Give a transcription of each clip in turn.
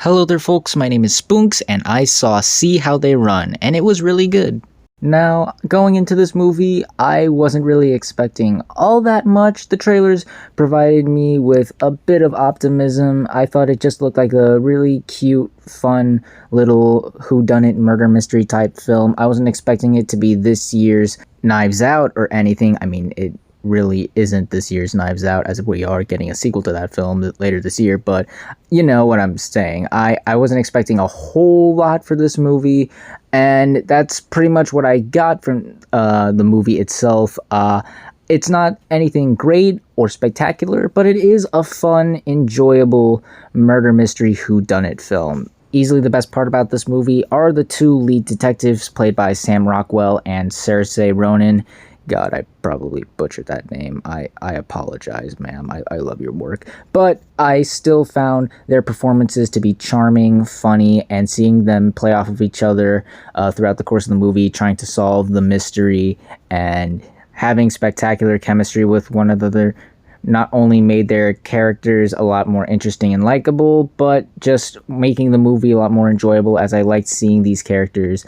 Hello there, folks. My name is Spoonks, and I saw See How They Run, and it was really good. Now, going into this movie, I wasn't really expecting all that much. The trailers provided me with a bit of optimism. I thought it just looked like a really cute, fun little whodunit murder mystery type film. I wasn't expecting it to be this year's Knives Out or anything. I mean, it really isn't this year's Knives Out, as we are getting a sequel to that film later this year, but you know what I'm saying. I wasn't expecting a whole lot for this movie, and that's pretty much what I got from the movie itself. It's not anything great or spectacular, but it is a fun, enjoyable murder mystery whodunit film. Easily the best part about this movie are the two lead detectives played by Sam Rockwell and Saoirse Ronan. God, I probably butchered that name. I apologize, ma'am. I love your work. But I still found their performances to be charming, funny, and seeing them play off of each other throughout the course of the movie, trying to solve the mystery and having spectacular chemistry with one another not only made their characters a lot more interesting and likable, but just making the movie a lot more enjoyable, as I liked seeing these characters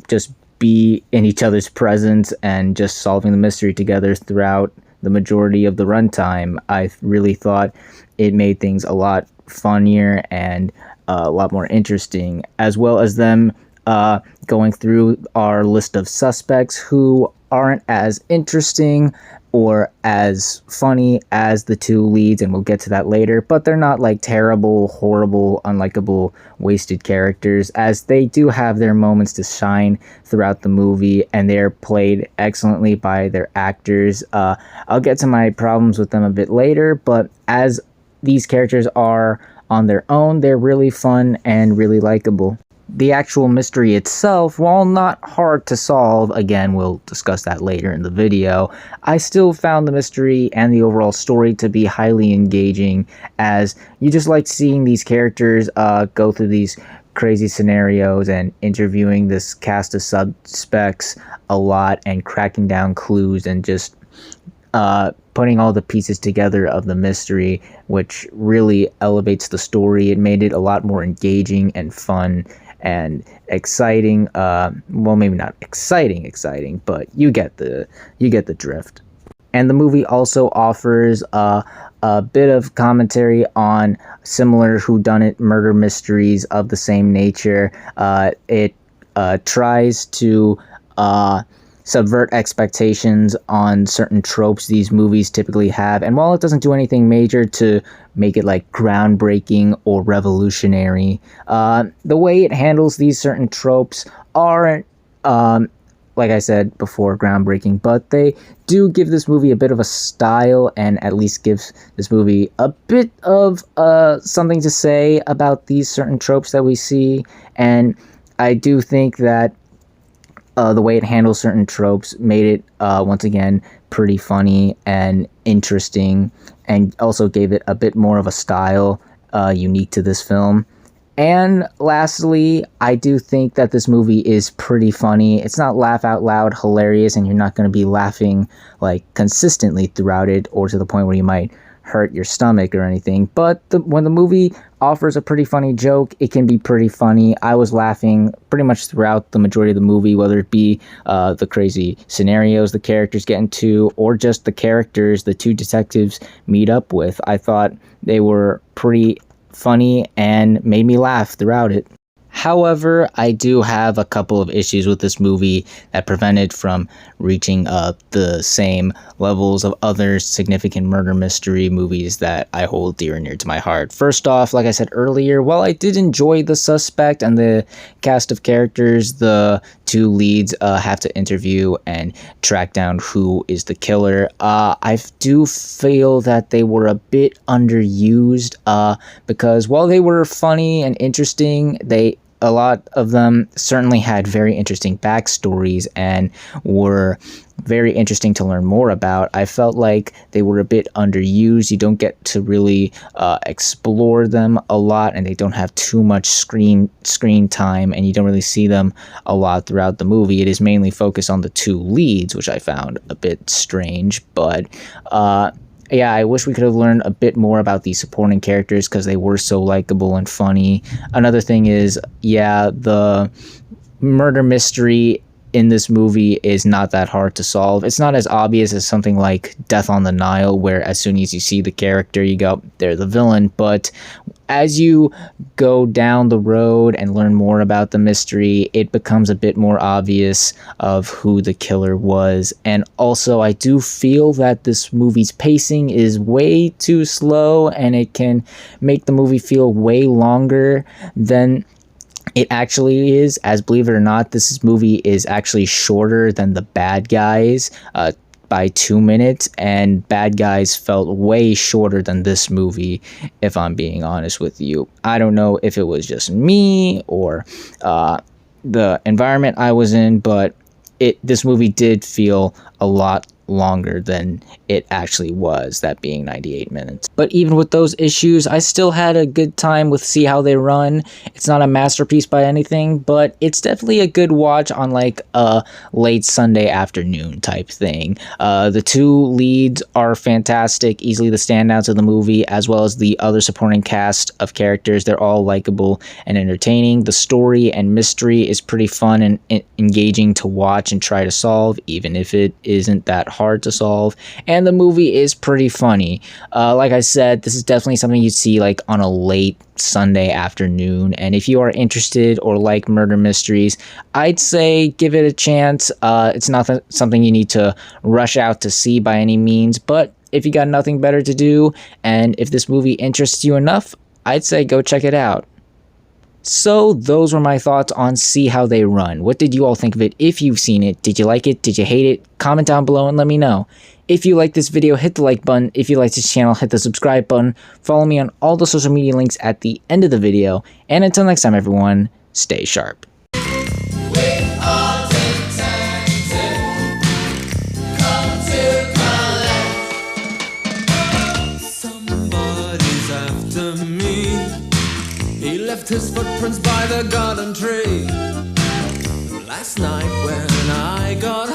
just be in each other's presence and just solving the mystery together throughout the majority of the runtime. I really thought it made things a lot funnier and a lot more interesting, as well as them going through our list of suspects who aren't as interesting or as funny as the two leads, and we'll get to that later, but they're not like terrible, horrible, unlikable, wasted characters, as they do have their moments to shine throughout the movie, and they're played excellently by their actors. I'll get to my problems with them a bit later, but as these characters are on their own, they're really fun and really likable. The actual mystery itself, while not hard to solve, again, we'll discuss that later in the video, I still found the mystery and the overall story to be highly engaging, as you just like seeing these characters go through these crazy scenarios and interviewing this cast of suspects a lot and cracking down clues and just putting all the pieces together of the mystery, which really elevates the story. It made it a lot more engaging and fun and exciting. Well, maybe not exciting, but you get the drift. And the movie also offers a bit of commentary on similar whodunit murder mysteries of the same nature. It tries to subvert expectations on certain tropes these movies typically have, and while it doesn't do anything major to make it like groundbreaking or revolutionary, the way it handles these certain tropes aren't like I said before, groundbreaking, but they do give this movie a bit of a style, and at least gives this movie a bit of something to say about these certain tropes that we see. And I do think that the way it handles certain tropes made it, once again, pretty funny and interesting, and also gave it a bit more of a style unique to this film. And lastly, I do think that this movie is pretty funny. It's not laugh out loud hilarious, and you're not going to be laughing like consistently throughout it, or to the point where you might hurt your stomach or anything. But when the movie offers a pretty funny joke, it can be pretty funny. I was laughing pretty much throughout the majority of the movie, whether it be the crazy scenarios the characters get into, or just the characters the two detectives meet up with. I thought they were pretty funny and made me laugh throughout it. However, I do have a couple of issues with this movie that prevent it from reaching the same levels of other significant murder mystery movies that I hold dear and near to my heart. First off, like I said earlier, while I did enjoy the suspect and the cast of characters the two leads have to interview and track down who is the killer, I do feel that they were a bit underused, because while they were funny and interesting, a lot of them certainly had very interesting backstories and were very interesting to learn more about. I felt like they were a bit underused. You don't get to really explore them a lot, and they don't have too much screen time, and you don't really see them a lot throughout the movie. It is mainly focused on the two leads, which I found a bit strange, but Yeah, I wish we could have learned a bit more about these supporting characters because they were so likable and funny. Another thing is, yeah, the murder mystery in this movie is not that hard to solve. It's not as obvious as something like Death on the Nile, where as soon as you see the character, you go, they're the villain. But as you go down the road and learn more about the mystery, it becomes a bit more obvious of who the killer was. And also, I do feel that this movie's pacing is way too slow, and it can make the movie feel way longer than it actually is. As believe it or not, this movie is actually shorter than The Bad Guys by 2 minutes, and Bad Guys felt way shorter than this movie, if I'm being honest with you. I don't know if it was just me or the environment I was in, but this movie did feel a lot longer than it actually was, that being 98 minutes. But even with those issues, I still had a good time with See How They Run. It's not a masterpiece by anything, but it's definitely a good watch on like a late Sunday afternoon type thing. The two leads are fantastic, easily the standouts of the movie, as well as the other supporting cast of characters. They're all likable and entertaining. The story and mystery is pretty fun and engaging to watch and try to solve, even if it isn't that hard to solve. And the movie is pretty funny. Like I said, this is definitely something you'd see like on a late Sunday afternoon, and if you are interested or like murder mysteries, I'd say give it a chance. It's not something you need to rush out to see by any means, but if you got nothing better to do and if this movie interests you enough, I'd say go check it out. So those were my thoughts on See How They Run. What did you all think of it? If you've seen it, did you like it? Did you hate it? Comment down below and let me know. If you like this video, hit the like button. If you like this channel, hit the subscribe button. Follow me on all the social media links at the end of the video. And until next time, everyone, stay sharp. He left his footprints by the garden tree. Last night when I got